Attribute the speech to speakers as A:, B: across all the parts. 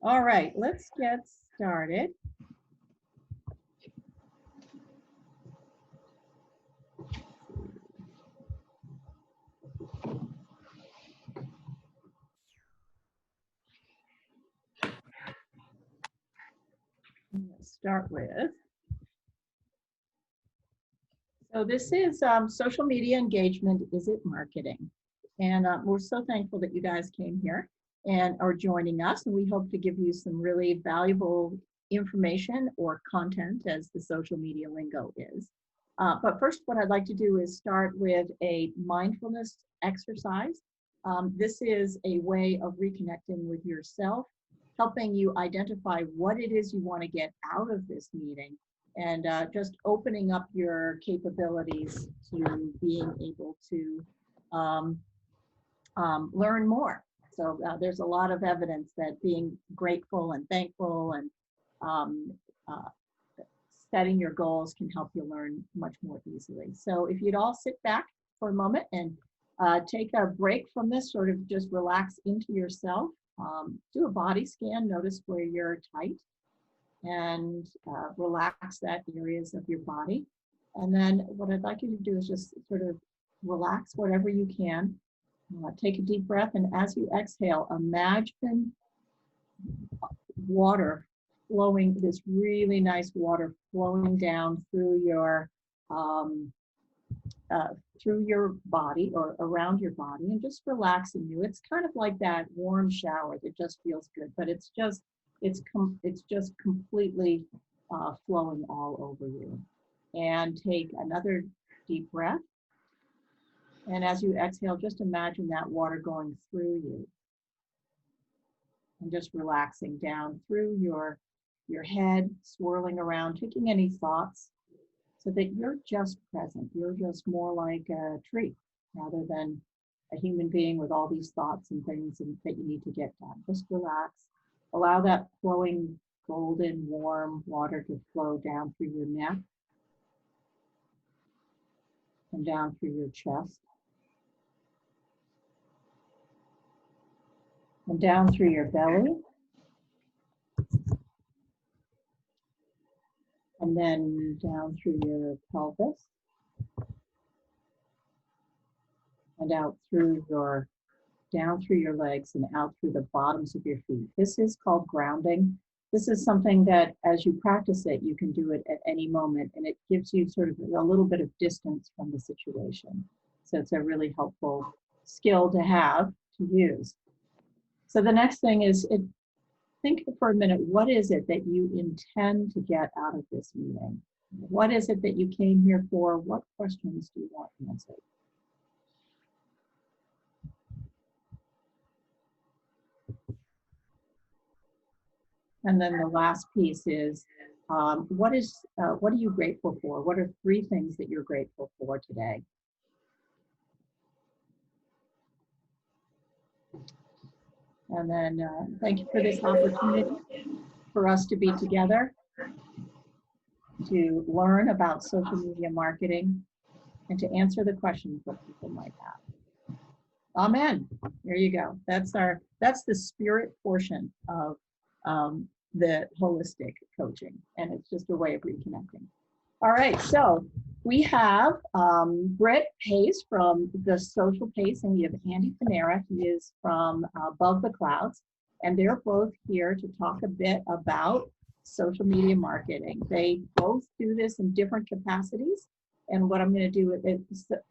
A: All right, let's get started. Let's start with, so this is social media engagement, is it marketing? And we're so thankful that you guys came here and are joining us, and we hope to give you some really valuable information or content, as the social media lingo is. But first, what I'd like to do is start with a mindfulness exercise. This is a way of reconnecting with yourself, helping you identify what it is you want to get out of this meeting, and just opening up your capabilities to being able to um, learn more. So there's a lot of evidence that being grateful and thankful and um, uh, setting your goals can help you learn much more easily. So if you'd all sit back for a moment and take a break from this, sort of just relax into yourself, do a body scan, notice where you're tight, and relax that areas of your body. And then what I'd like you to do is just sort of relax whatever you can. Take a deep breath, and as you exhale, imagine water flowing, this really nice water flowing down um, through your body or around your body, and just relaxing you. It's kind of like that warm shower that just feels good, but it's just completely flowing all over you. And take another deep breath. And as you exhale, just imagine that water going through you and just relaxing down through your head, swirling around, taking any thoughts, so that you're just present. You're just more like a tree rather than a human being with all these thoughts and things that you need to get done. Just relax. Allow that flowing, golden, warm water to flow down through your neck and down through your chest and down through your belly. And then down through your pelvis and out through down through your legs and out through the bottoms of your feet. This is called grounding. This is something that as you practice it, you can do it at any moment, and it gives you sort of a little bit of distance from the situation. So it's a really helpful skill to have, to use. So the next thing is, think for a minute, what is it that you intend to get out of this meeting? What is it that you came here for? What questions do you want answered? And then the last piece is, what are you grateful for? What are 3 things that you're grateful for today? And then thank you for this opportunity for us to be together, to learn about social media marketing, and to answer the questions that people might have. Amen. There you go. That's the spirit portion of the holistic coaching, and it's just a way of reconnecting. All right, so we have Britt Pace from The Social Pace, and we have Andy Panera. He is from Above the Clouds, and they're both here to talk a bit about social media marketing. They both do this in different capacities, and what I'm going to do with it,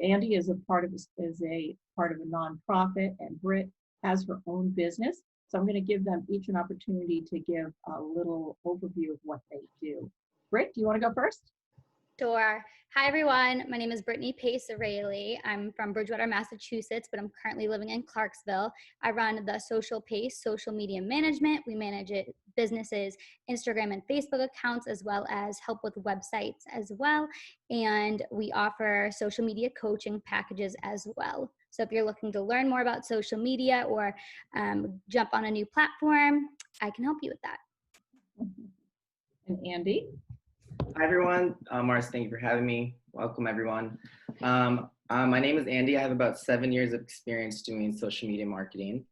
A: Andy is a part of a nonprofit, and Britt has her own business. So I'm going to give them each an opportunity to give a little overview of what they do. Britt, do you want to go first?
B: Sure. Hi, everyone. My name is Brittany Pace Rayleigh. I'm from Bridgewater, Massachusetts, but I'm currently living in Clarksville. I run The Social Pace social media management. We manage it, businesses, Instagram and Facebook accounts, as well as help with websites as well. And we offer social media coaching packages as well. So if you're looking to learn more about social media or jump on a new platform, I can help you with that.
A: And Andy?
C: Hi, everyone. Mars, thank you for having me. Welcome, everyone. My name is Andy. I have about 7 years of experience doing social media marketing.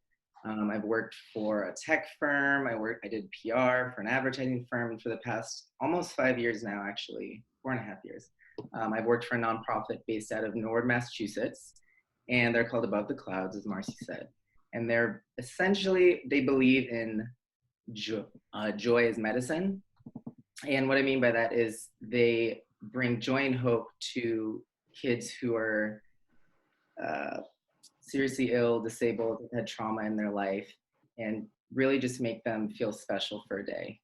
C: I've worked for a tech firm. I did PR for an advertising firm for the past almost 5 years now, actually, 4.5 years. I've worked for a nonprofit based out of Norwood, Massachusetts, and they're called Above the Clouds, as Marcy said. And they're essentially, they believe in joy as medicine. And what I mean by that is they bring joy and hope to kids who are seriously ill, disabled, had trauma in their life, and really just make them feel special for a day.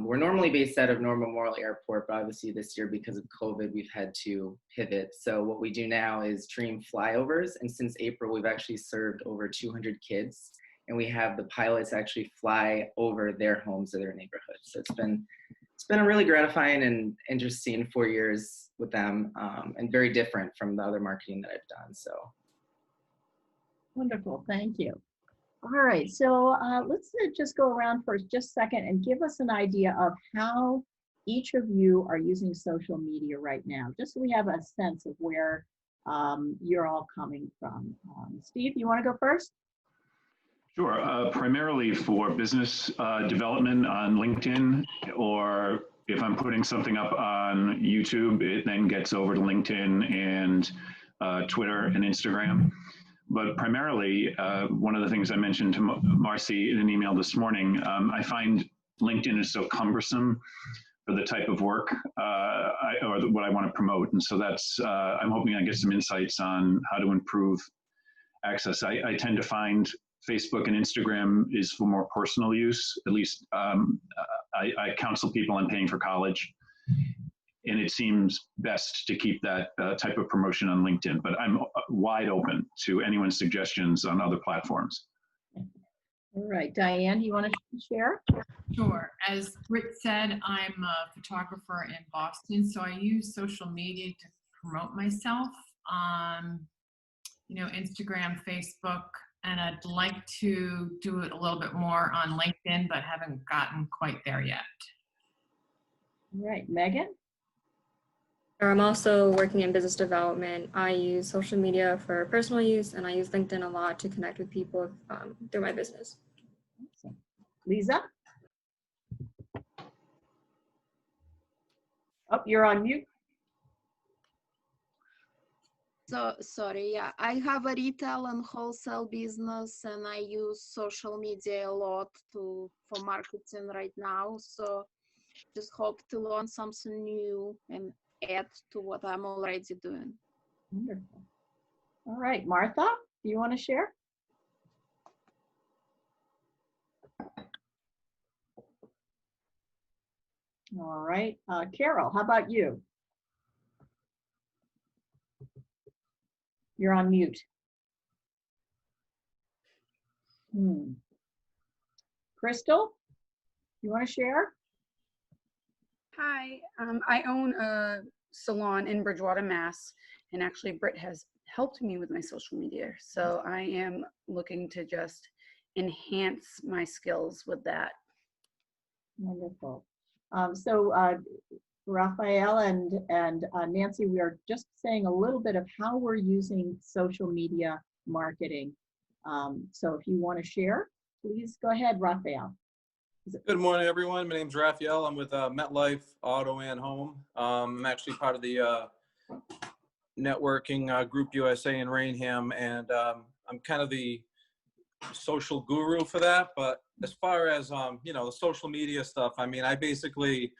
C: We're normally based out of Norman Memorial Airport, but obviously this year because of COVID, we've had to pivot. So what we do now is dream flyovers. And since April, we've actually served over 200 kids. And we have the pilots actually fly over their homes or their neighborhoods. So it's been a really gratifying and interesting 4 years with them, and very different from the other marketing that I've done. So.
A: Wonderful, thank you. All right, so let's just go around for just a second and give us an idea of how each of you are using social media right now, just so we have a sense of where you're all coming from. Steve, you want to go first?
D: Sure. Primarily for business development on LinkedIn, or if I'm putting something up on YouTube, it then gets over to LinkedIn and Twitter and Instagram. But primarily, one of the things I mentioned to Marcy in an email this morning, I find LinkedIn is so cumbersome for the type of work or what I want to promote. And so that's, I'm hoping I get some insights on how to improve access. I tend to find Facebook and Instagram is for more personal use. At least I counsel people on paying for college. And it seems best to keep that type of promotion on LinkedIn, but I'm wide open to anyone's suggestions on other platforms.
A: All right, Diane, do you want to share?
E: Sure. As Britt said, I'm a photographer in Boston, so I use social media to promote myself on, Instagram, Facebook, and I'd like to do it a little bit more on LinkedIn, but haven't gotten quite there yet.
A: All right, Megan?
F: I'm also working in business development. I use social media for personal use, and I use LinkedIn a lot to connect with people through my business.
A: Awesome. Lisa? Oh, you're on mute.
G: So sorry, yeah, I have a retail and wholesale business, and I use social media a lot for marketing right now. So just hope to learn something new and add to what I'm already doing.
A: Wonderful. All right, Martha, do you want to share? All right, Carol, how about you? You're on mute. Crystal, you want to share?
H: Hi, I own a salon in Bridgewater, Mass, and actually Britt has helped me with my social media. So I am looking to just enhance my skills with that.
A: Wonderful. Raphael and Nancy, we are just saying a little bit of how we're using social media marketing. So if you want to share, please go ahead, Raphael.
I: Good morning, everyone. My name's Raphael. I'm with MetLife Auto and Home. I'm actually part of the networking group USA in Rainham, and I'm kind of the social guru for that. But as far as the social media stuff, I mean, I basically,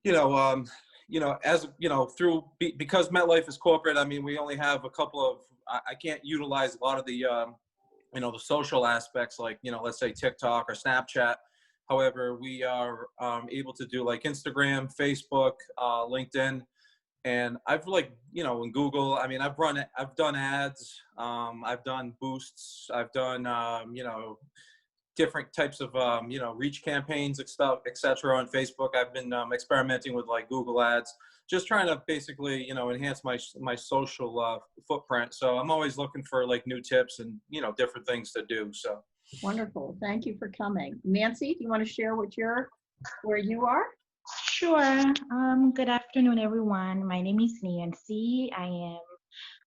I: because MetLife is corporate, I mean, we only have a couple of. I can't utilize a lot of the the social aspects, like, let's say TikTok or Snapchat. However, we are able to do like Instagram, Facebook, LinkedIn, and I've in Google, I mean, I've done ads, I've done boosts, I've done, different types of, reach campaigns and stuff, etc. on Facebook. I've been experimenting with like Google ads, just trying to basically, enhance my social footprint. So I'm always looking for like new tips and, different things to do. So.
A: Wonderful. Thank you for coming. Nancy, do you want to share where you are?
J: Sure. Good afternoon, everyone. My name is Nancy. I am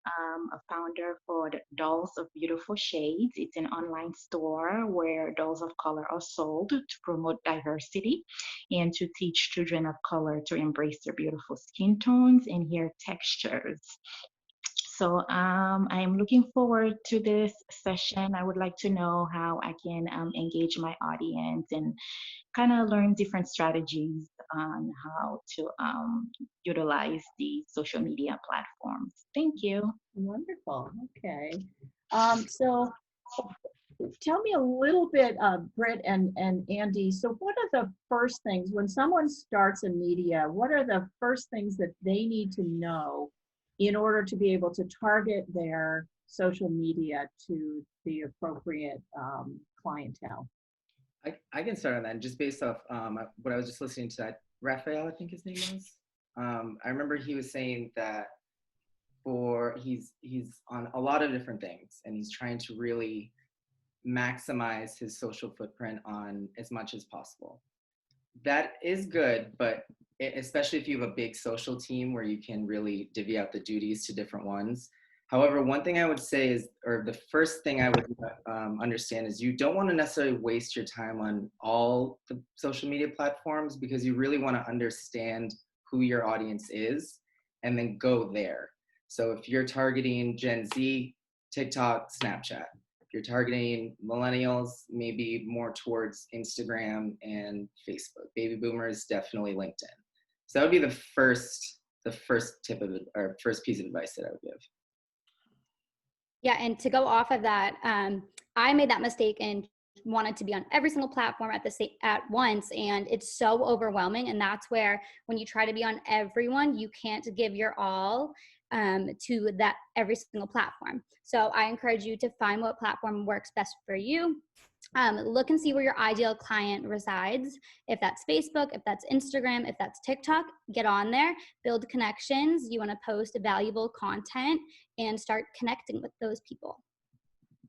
J: a founder for the Dolls of Beautiful Shades. It's an online store where dolls of color are sold to promote diversity and to teach children of color to embrace their beautiful skin tones and hair textures. So I'm looking forward to this session. I would like to know how I can engage my audience and kind of learn different strategies on how to utilize the social media platforms. Thank you.
A: Wonderful. Okay. So tell me a little bit, Britt and Andy. So what are the first things when someone starts a media, what are the first things that they need to know in order to be able to target their social media to the appropriate clientele?
C: I can start on that just based off what I was just listening to that. Raphael, I think his name was. I remember he was saying that he's on a lot of different things and he's trying to really maximize his social footprint on as much as possible. That is good, but especially if you have a big social team where you can really divvy out the duties to different ones. However, one thing I would say is, or the first thing I would understand is you don't want to necessarily waste your time on all the social media platforms because you really want to understand who your audience is and then go there. So if you're targeting Gen Z, TikTok, Snapchat. If you're targeting millennials, maybe more towards Instagram and Facebook. Baby boomers, definitely LinkedIn. So that would be the first tip of it, or first piece of advice that I would give.
B: Yeah, and to go off of that, I made that mistake and wanted to be on every single platform at once, and it's so overwhelming. And that's where when you try to be on everyone, you can't give your all to that every single platform. So I encourage you to find what platform works best for you. Look and see where your ideal client resides. If that's Facebook, if that's Instagram, if that's TikTok, get on there, build connections. You want to post valuable content and start connecting with those people.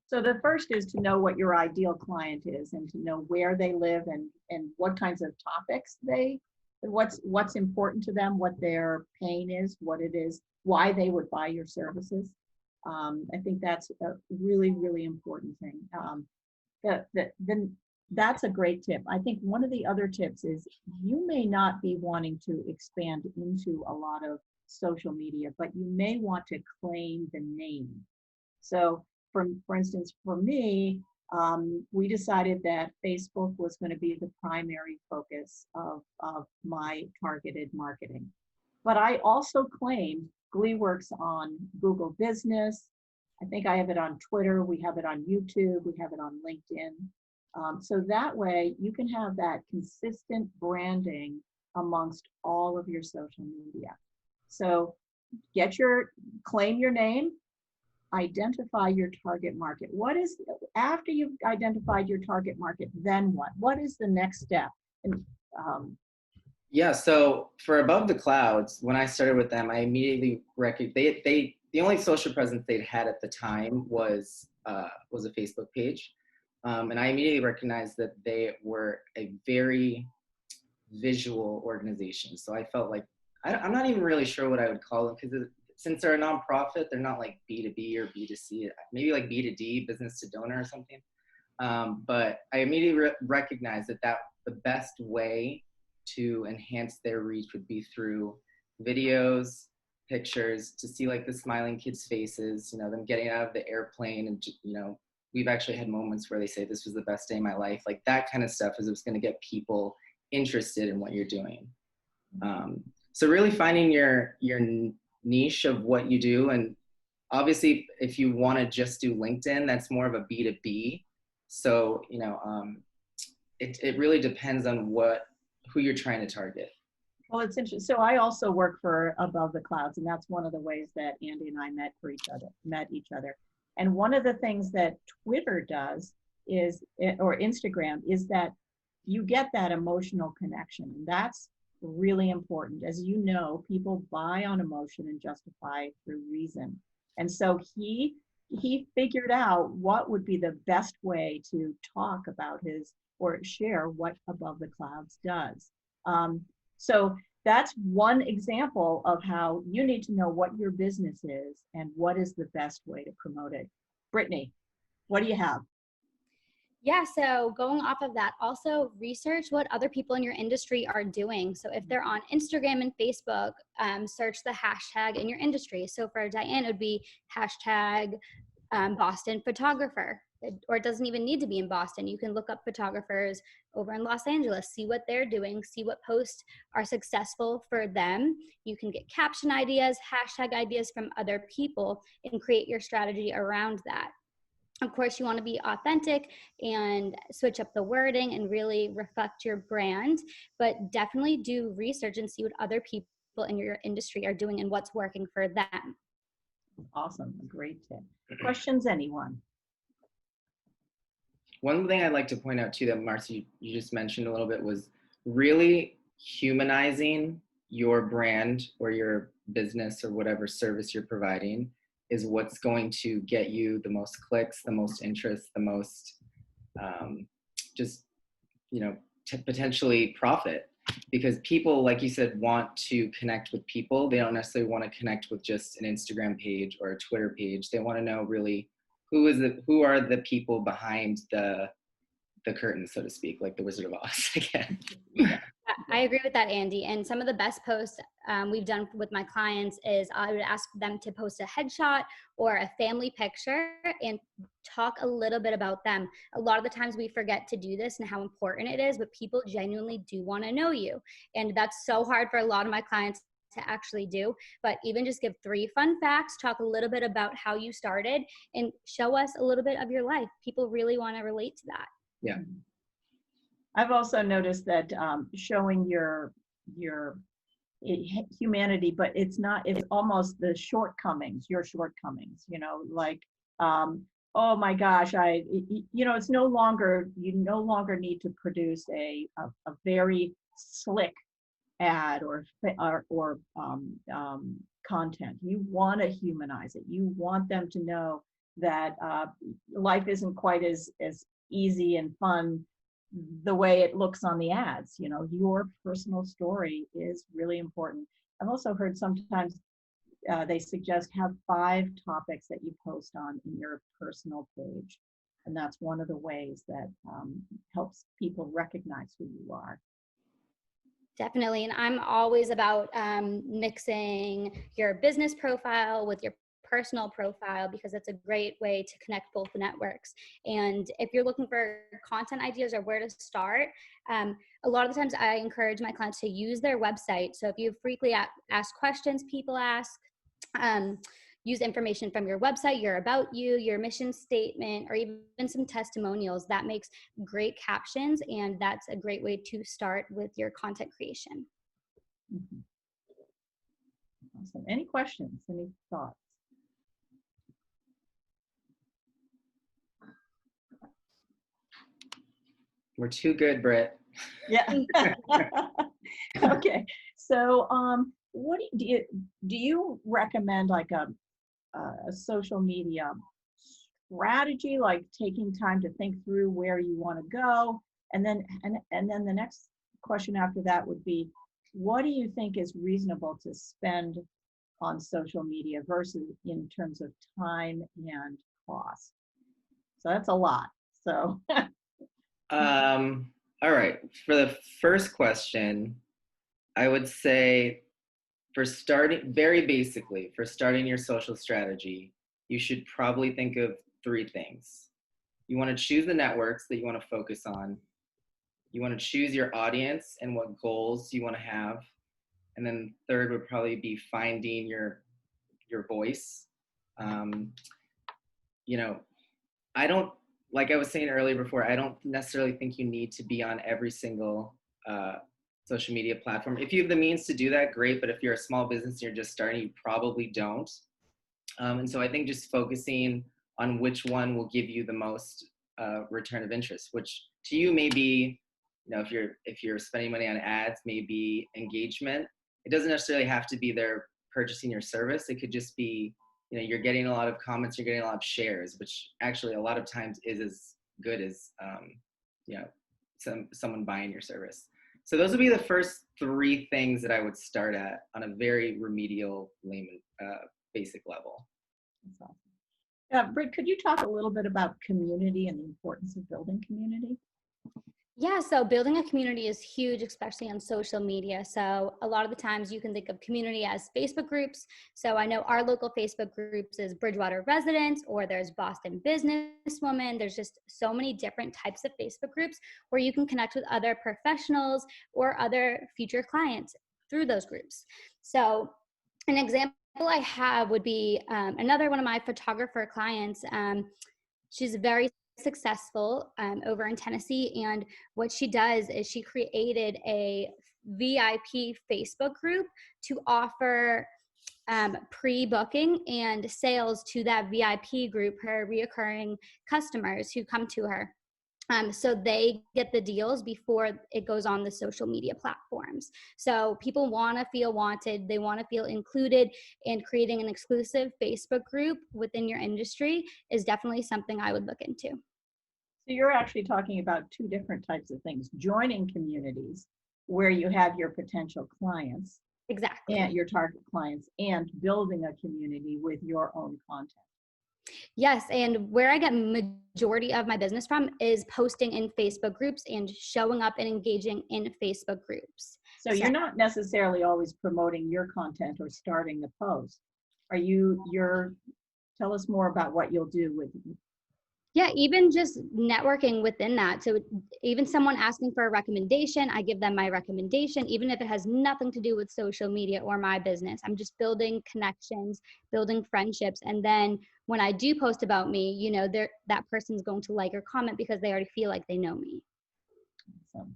A: So the first is to know what your ideal client is and to know where they live and what kinds of topics what's important to them, what their pain is, what it is, why they would buy your services. I think that's a really, really important thing. Then that's a great tip. I think one of the other tips is you may not be wanting to expand into a lot of social media, but you may want to claim the name. So for instance, for me, we decided that Facebook was going to be the primary focus of my targeted marketing. But I also claimed Gleeworks on Google Business. I think I have it on Twitter. We have it on YouTube. We have it on LinkedIn. So that way you can have that consistent branding amongst all of your social media. So claim your name, identify your target market. After you've identified your target market, then what? What is the next step? And,
C: yeah, so for Above the Clouds, when I started with them, I immediately recognized the only social presence they'd had at the time was a Facebook page. And I immediately recognized that they were a very visual organization. So I felt like, I'm not even really sure what I would call them because since they're a nonprofit, they're not like B2B or B2C, maybe like B2D, business to donor or something. But I immediately recognized that the best way to enhance their reach would be through videos, pictures, to see like the smiling kids' faces, them getting out of the airplane. And, we've actually had moments where they say, this was the best day of my life. Like that kind of stuff is what's going to get people interested in what you're doing. So really finding your niche of what you do. And obviously, if you want to just do LinkedIn, that's more of a B2B. So, it really depends on who you're trying to target.
A: well, it's interesting. So I also work for Above the Clouds, and that's one of the ways that Andy and I met each other. And one of the things that Twitter does or Instagram, is that you get that emotional connection. And that's really important. As you know, people buy on emotion and justify through reason. And so he figured out what would be the best way to talk about or share what Above the Clouds does. So that's one example of how you need to know what your business is and what is the best way to promote it. Brittany, what do you have?
B: Yeah, so going off of that, also research what other people in your industry are doing. So if they're on Instagram and Facebook, search the hashtag in your industry. So for Diane, it would be hashtag Boston photographer, or it doesn't even need to be in Boston. You can look up photographers over in Los Angeles, see what they're doing, see what posts are successful for them. You can get caption ideas, hashtag ideas from other people, and create your strategy around that. Of course, you want to be authentic and switch up the wording and really reflect your brand, but definitely do research and see what other people in your industry are doing and what's working for them.
A: Awesome, a great tip. Questions, anyone?
C: One thing I'd like to point out too that Marcy, you just mentioned a little bit was really humanizing your brand or your business or whatever service you're providing is what's going to get you the most clicks, the most interest, the most just, potentially profit. Because people, like you said, want to connect with people. They don't necessarily want to connect with just an Instagram page or a Twitter page. They want to know really who are the people behind the curtain, so to speak, like the Wizard of Oz again.
B: I agree with that, Andy. And some of the best posts we've done with my clients is I would ask them to post a headshot or a family picture and talk a little bit about them. A lot of the times we forget to do this and how important it is, but people genuinely do want to know you. And that's so hard for a lot of my clients to actually do. But even just give 3 fun facts, talk a little bit about how you started, and show us a little bit of your life. People really want to relate to that.
C: Yeah.
A: I've also noticed that showing your humanity, but it's almost the shortcomings, your shortcomings, like, oh my gosh, it's no longer, you no longer need to produce a very slick ad or content. You want to humanize it. You want them to know that life isn't quite as easy and fun the way it looks on the ads. Your personal story is really important. I've also heard sometimes they suggest have 5 topics that you post on in your personal page. And that's one of the ways that helps people recognize who you are.
B: Definitely. And I'm always about mixing your business profile with your personal profile, because it's a great way to connect both the networks. And if you're looking for content ideas or where to start, a lot of the times I encourage my clients to use their website. So if you frequently ask questions people ask, use information from your website, your about you, your mission statement, or even some testimonials. That makes great captions, and that's a great way to start with your content creation.
A: Mm-hmm. Awesome. Any questions? Any thoughts?
C: We're too good, Britt.
A: Yeah. Okay. So, what do you recommend, like a social media strategy, like taking time to think through where you want to go, and then the next question after that would be, what do you think is reasonable to spend on social media versus in terms of time and cost? So that's a lot. So.
C: All right. For the first question, I would say for starting your social strategy, you should probably think of 3 things. You want to choose the networks that you want to focus on. You want to choose your audience and what goals you want to have. And then third would probably be finding your voice. I don't, like I was saying earlier before, I don't necessarily think you need to be on every single social media platform. If you have the means to do that, great. But if you're a small business and you're just starting, you probably don't. And so I think just focusing on which one will give you the most return of interest, which to you may be, if you're spending money on ads, maybe engagement. It doesn't necessarily have to be they're purchasing your service. It could just be, you're getting a lot of comments, you're getting a lot of shares, which actually a lot of times is as good as, someone buying your service. So those would be the first three things that I would start at on a very remedial, layman, basic level.
A: That's awesome. Britt, could you talk a little bit about community and the importance of building community?
B: Yeah, so building a community is huge, especially on social media. So a lot of the times you can think of community as Facebook groups. So I know our local Facebook groups is Bridgewater Residents, or there's Boston Businesswoman. There's just so many different types of Facebook groups where you can connect with other professionals or other future clients through those groups. So an example I have would be another one of my photographer clients. She's very successful over in Tennessee. And what she does is she created a VIP Facebook group to offer pre-booking and sales to that VIP group, her reoccurring customers who come to her. So they get the deals before it goes on the social media platforms. So people want to feel wanted. They want to feel included, and creating an exclusive Facebook group within your industry is definitely something I would look into.
A: So you're actually talking about two different types of things: joining communities where you have your potential clients,
B: Exactly.
A: and your target clients, and building a community with your own content.
B: Yes, and where I get majority of my business from is posting in Facebook groups and showing up and engaging in Facebook groups.
A: So you're not necessarily always promoting your content or starting the post. Tell us more about what you'll do with.
B: Yeah, even just networking within that. So even someone asking for a recommendation, I give them my recommendation, even if it has nothing to do with social media or my business. I'm just building connections, building friendships. And then when I do post about me, you know, that person's going to like or comment because they already feel like they know me.
A: Awesome.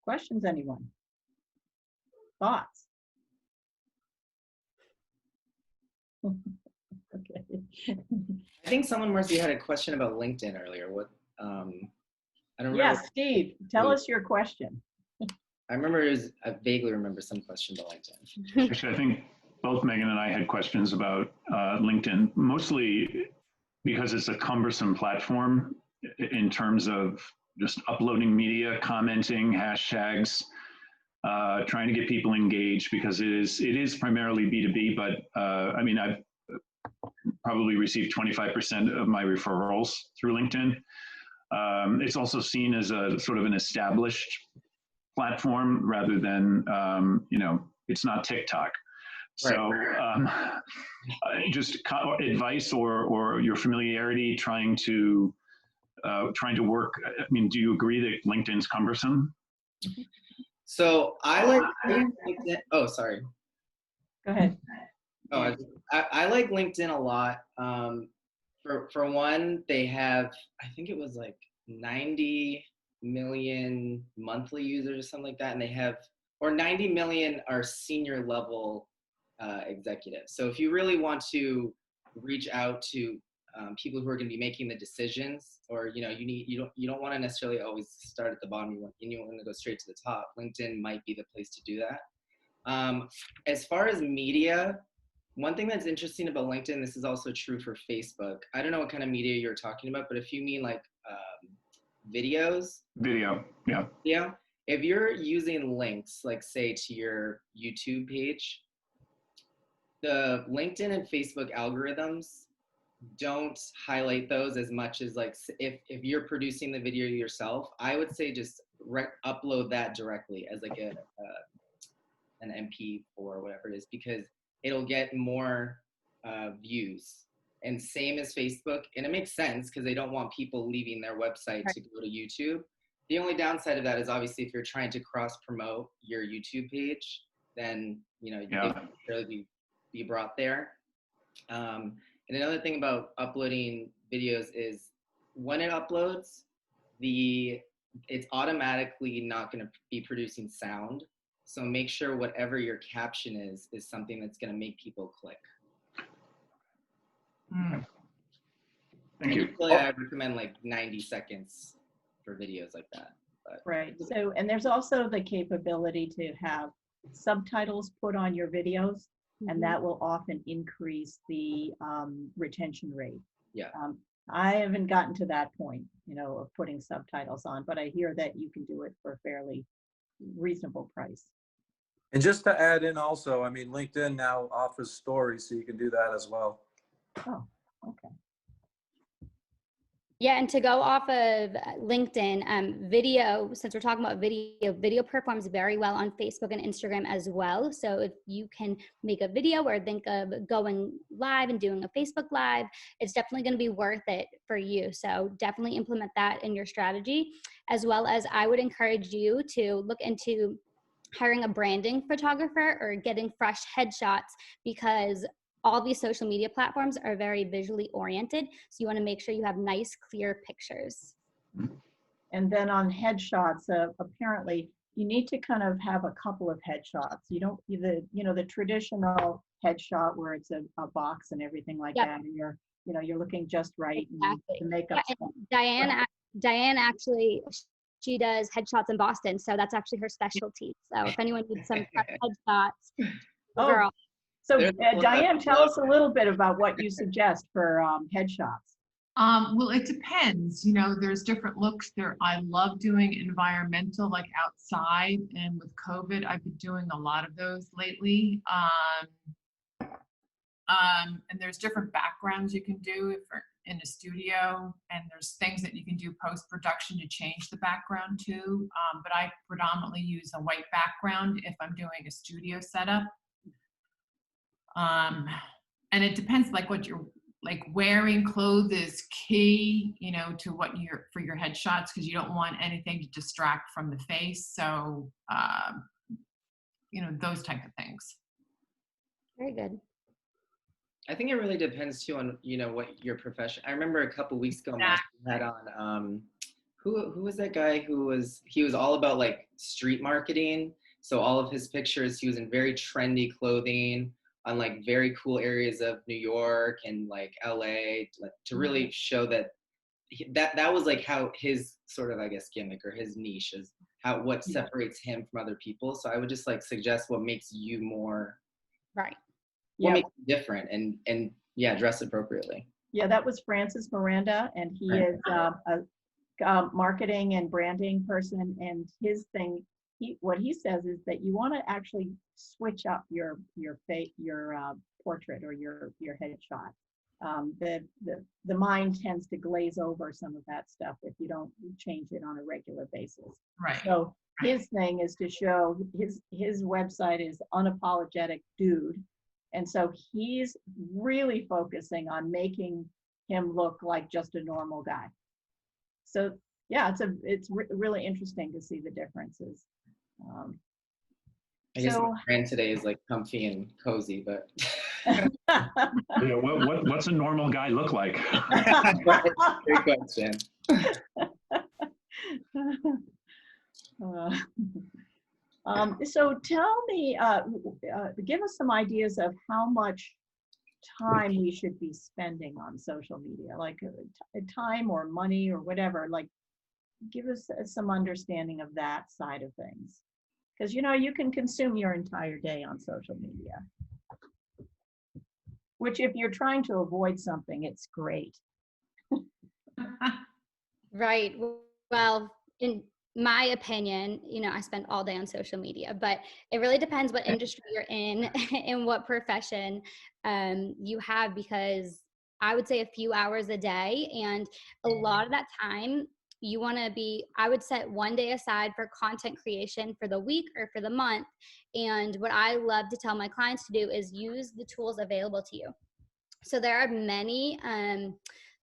A: Questions, anyone? Thoughts? Okay.
C: I think someone, Marcy, had a question about LinkedIn earlier. What? I don't remember.
A: Yes, Steve, tell us your question.
C: I vaguely remember some question about LinkedIn.
D: Actually, I think both Megan and I had questions about LinkedIn, mostly because it's a cumbersome platform in terms of just uploading media, commenting, hashtags, trying to get people engaged, because it is primarily B2B, but I mean, I've probably received 25% of my referrals through LinkedIn. It's also seen as a sort of an established platform rather than, it's not TikTok. So just advice or your familiarity trying to work. I mean, do you agree that LinkedIn's cumbersome?
C: So I like LinkedIn. Oh, sorry.
A: Go ahead.
C: Oh, I like LinkedIn a lot. For one, they have, I think it was like 90 million monthly users or something like that, and they have, or 90 million are senior level executives. So if you really want to reach out to people who are going to be making the decisions, or you don't want to necessarily always start at the bottom. You want to go straight to the top. LinkedIn might be the place to do that. As far as media, one thing that's interesting about LinkedIn, this is also true for Facebook. I don't know what kind of media you're talking about, but if you mean like videos.
D: Video, yeah.
C: Yeah. If you're using links, like say to your YouTube page, the LinkedIn and Facebook algorithms don't highlight those as much as, like, if you're producing the video yourself, I would say just upload that directly as like an MP4 or whatever it is, because it'll get more views. And same as Facebook, and it makes sense because they don't want people leaving their website to go to YouTube. The only downside of that is obviously if you're trying to cross promote your YouTube page, then you can't really be brought there. And another thing about uploading videos is when it uploads, it's automatically not going to be producing sound. So make sure whatever your caption is something that's going to make people click.
D: Thank you.
C: Usually I recommend like 90 seconds for videos like that. But.
A: Right. So, and there's also the capability to have subtitles put on your videos, and that will often increase the retention rate.
C: Yeah.
A: I haven't gotten to that point, of putting subtitles on, but I hear that you can do it for fairly reasonable price.
I: And just to add in also, I mean, LinkedIn now offers stories, so you can do that as well.
A: Oh, okay.
B: Yeah, and to go off of LinkedIn, video, since we're talking about video performs very well on Facebook and Instagram as well. So if you can make a video or think of going live and doing a Facebook Live, it's definitely going to be worth it for you. So definitely implement that in your strategy, as well as I would encourage you to look into hiring a branding photographer or getting fresh headshots, because all these social media platforms are very visually oriented. So you want to make sure you have nice, clear pictures.
A: And then on headshots, apparently you need to kind of have a couple of headshots. You don't, the traditional headshot where it's a box and everything like
B: Yep.
A: that, and you're looking just right.
B: Exactly.
A: And the makeup.
B: Yeah, Diane actually, she does headshots in Boston, so that's actually her specialty. So if anyone needs some headshots, girl.
A: So Diane, tell us a little bit about what you suggest for headshots.
E: Well, it depends. There's different looks there. I love doing environmental, like outside, and with COVID, I've been doing a lot of those lately. And there's different backgrounds you can do if you're in a studio, and there's things that you can do post-production to change the background too. But I predominantly use a white background if I'm doing a studio setup. And it depends, like what you're like. Wearing clothes is key, to what for your headshots, because you don't want anything to distract from the face. So, those type of things.
B: Very good.
C: I think it really depends too on what your profession. I remember a couple weeks ago, we had on who was that guy he was all about like street marketing. So all of his pictures, he was in very trendy clothing on like very cool areas of New York and like LA, like to really show that that was like how his sort of, I guess, gimmick or his niche is what separates him from other people. So I would just like suggest what makes you more
B: right.
C: What makes you different, and yeah, dress appropriately.
A: Yeah, that was Francis Miranda, and he is a marketing and branding person. And his thing, what he says is that you want to actually switch up your portrait or your headshot. The mind tends to glaze over some of that stuff if you don't change it on a regular basis.
E: Right.
A: So his thing is to show his website is Unapologetic Dude. And so he's really focusing on making him look like just a normal guy. So yeah, it's really interesting to see the differences.
C: I guess my brand today is like comfy and cozy, but
D: yeah, what's a normal guy look like?
C: Great question.
A: So tell me, give us some ideas of how much time we should be spending on social media, like time or money or whatever. Like, give us some understanding of that side of things. Because, you can consume your entire day on social media, which if you're trying to avoid something, it's great.
B: Right. Well, in my opinion, I spend all day on social media, but it really depends what industry you're in and what profession you have, because I would say a few hours a day, and a lot of that time you want to I would set one day aside for content creation for the week or for the month. And what I love to tell my clients to do is use the tools available to you. So there are many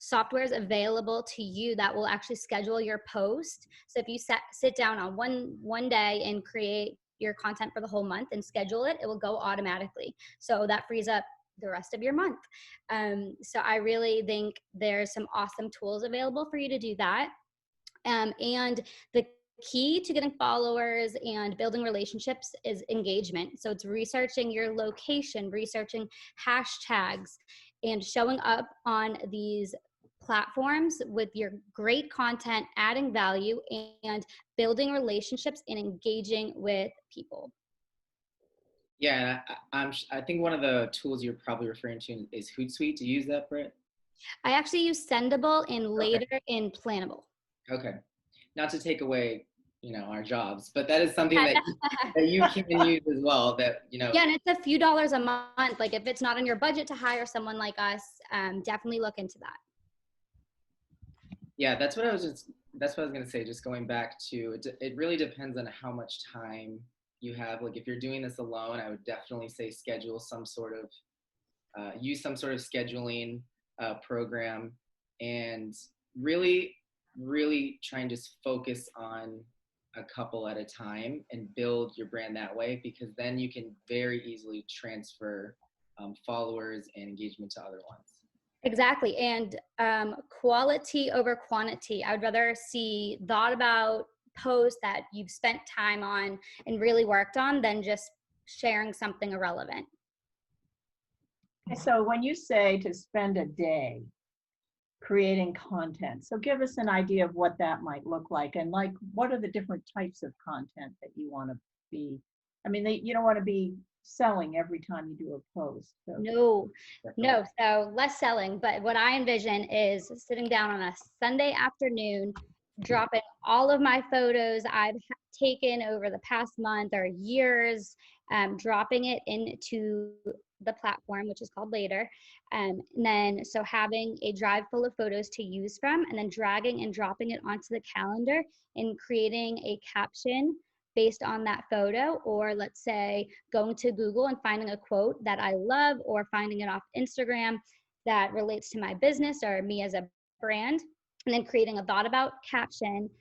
B: softwares available to you that will actually schedule your post. So if you sit down on one day and create your content for the whole month and schedule it, it will go automatically. So that frees up the rest of your month. So I really think there's some awesome tools available for you to do that. And the key to getting followers and building relationships is engagement. So it's researching your location, researching hashtags, and showing up on these platforms with your great content, adding value, and building relationships and engaging with people.
C: Yeah, I think one of the tools you're probably referring to is Hootsuite. Do you use that, Britt?
B: I actually use Sendable and later in Plannable.
C: Okay. Not to take away, our jobs, but that is something that you can use as well, that,
B: Yeah, and it's a few dollars a month. Like if it's not in your budget to hire someone like us, definitely look into that.
C: Yeah, that's what I was going to say, just going back to, it really depends on how much time you have. Like if you're doing this alone, I would definitely say schedule some sort of, use some sort of scheduling program, and really, really try and just focus on a couple at a time and build your brand that way, because then you can very easily transfer followers and engagement to other ones.
B: Exactly. And quality over quantity. I would rather see thought about posts that you've spent time on and really worked on than just sharing something irrelevant.
A: So when you say to spend a day creating content, so give us an idea of what that might look like, and like what are the different types of content that you want to be, I mean, you don't want to be selling every time you do a post. So.
B: No, so less selling, but what I envision is sitting down on a Sunday afternoon, dropping all of my photos I've taken over the past month or years, dropping it into the platform, which is called Later. And then, so having a drive full of photos to use from, and then dragging and dropping it onto the calendar and creating a caption based on that photo, or let's say going to Google and finding a quote that I love, or finding it off Instagram that relates to my business or me as a brand, and then creating a thought about caption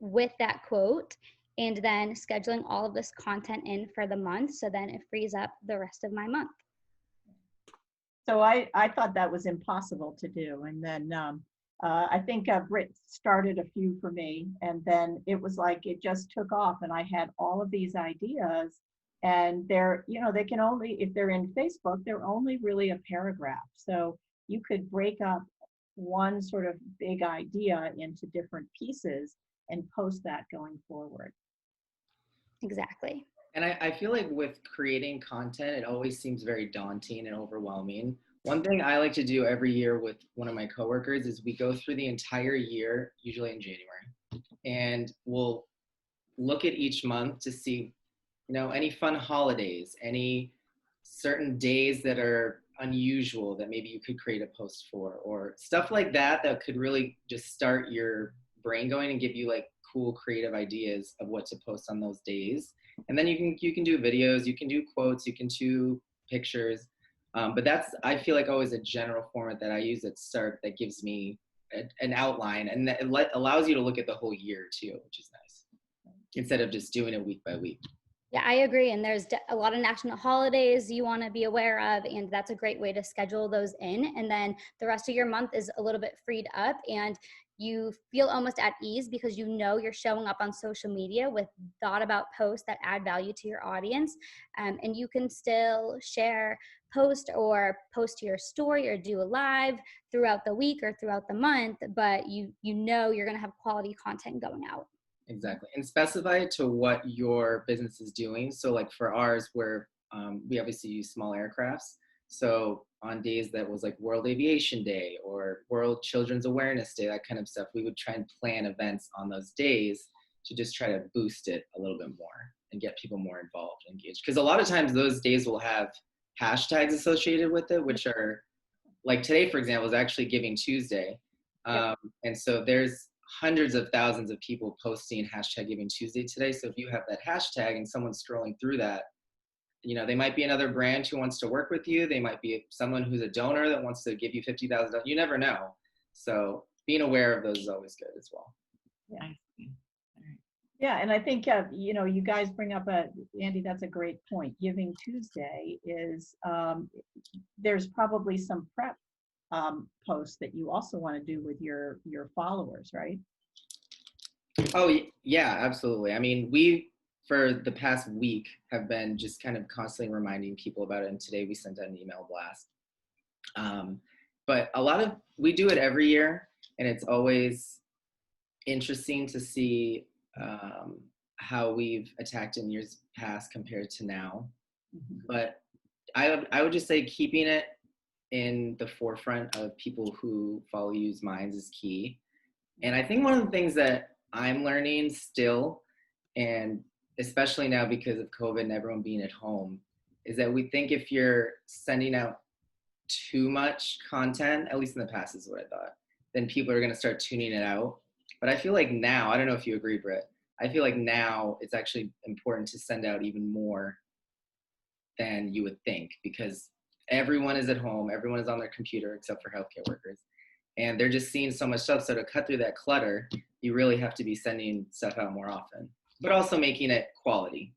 B: with that quote, and then scheduling all of this content in for the month, so then it frees up the rest of my month.
A: So I thought that was impossible to do. And then I think Britt started a few for me, and then it was like it just took off, and I had all of these ideas, and they're, they can only, if they're in Facebook, they're only really a paragraph. So you could break up one sort of big idea into different pieces and post that going forward.
B: Exactly.
C: And I feel like with creating content, it always seems very daunting and overwhelming. One thing I like to do every year with one of my coworkers is we go through the entire year, usually in January, and we'll look at each month to see, any fun holidays, any certain days that are unusual that maybe you could create a post for, or stuff like that could really just start your brain going and give you like cool creative ideas of what to post on those days. And then you can do videos, you can do quotes, you can do pictures. But that's, I feel like, always a general format that I use at start that gives me an outline, and that allows you to look at the whole year too, which is nice, instead of just doing it week by week.
B: Yeah, I agree. And there's a lot of national holidays you want to be aware of, and that's a great way to schedule those in. And then the rest of your month is a little bit freed up, and you feel almost at ease because you're showing up on social media with thought about posts that add value to your audience. And you can still share post to your story or do a live throughout the week or throughout the month, but you're going to have quality content going out.
C: Exactly. And specify it to what your business is doing. So like for ours, where we obviously use small aircrafts. So on days that was like World Aviation Day or World Children's Awareness Day, that kind of stuff, we would try and plan events on those days to just try to boost it a little bit more and get people more involved and engaged. Because a lot of times those days will have hashtags associated with it, which are like today, for example, is actually Giving Tuesday. And so there's hundreds of thousands of people posting hashtag Giving Tuesday today. So if you have that hashtag and someone's scrolling through that, they might be another brand who wants to work with you. They might be someone who's a donor that wants to give you $50,000. You never know. So being aware of those is always good as well.
A: Yeah. Yeah, and I think, you guys bring up Andy, that's a great point. Giving Tuesday is, there's probably some prep posts that you also want to do with your followers, right?
C: Oh, yeah, absolutely. I mean, we, for the past week, have been just kind of constantly reminding people about it. And today we sent out an email blast. But we do it every year, and it's always interesting to see how we've attacked in years past compared to now. Mm-hmm. But I would just say keeping it in the forefront of people who follow you's minds is key. And I think one of the things that I'm learning still and especially now because of COVID and everyone being at home, is that we think if you're sending out too much content, at least in the past is what I thought, then people are going to start tuning it out. But I feel like now, I don't know if you agree, Britt, I feel like now it's actually important to send out even more than you would think, because everyone is at home, everyone is on their computer except for healthcare workers, and they're just seeing so much stuff. So to cut through that clutter, you really have to be sending stuff out more often, but also making it quality.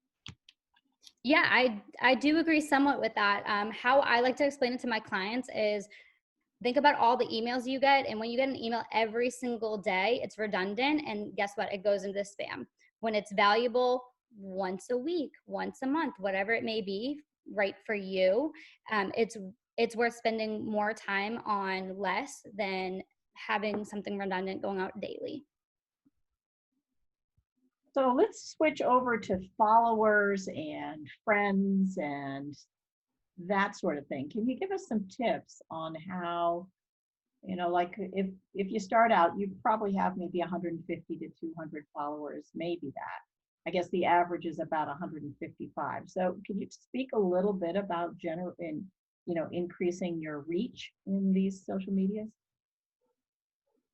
B: Yeah, I do agree somewhat with that. How I like to explain it to my clients is think about all the emails you get. And when you get an email every single day, it's redundant. And guess what? It goes into spam. When it's valuable once a week, once a month, whatever it may be, right for you, it's worth spending more time on less than having something redundant going out daily.
A: So let's switch over to followers and friends and that sort of thing. Can you give us some tips on how, like if you start out, you probably have maybe 150 to 200 followers, maybe that. I guess the average is about 155. So can you speak a little bit about increasing your reach in these social medias?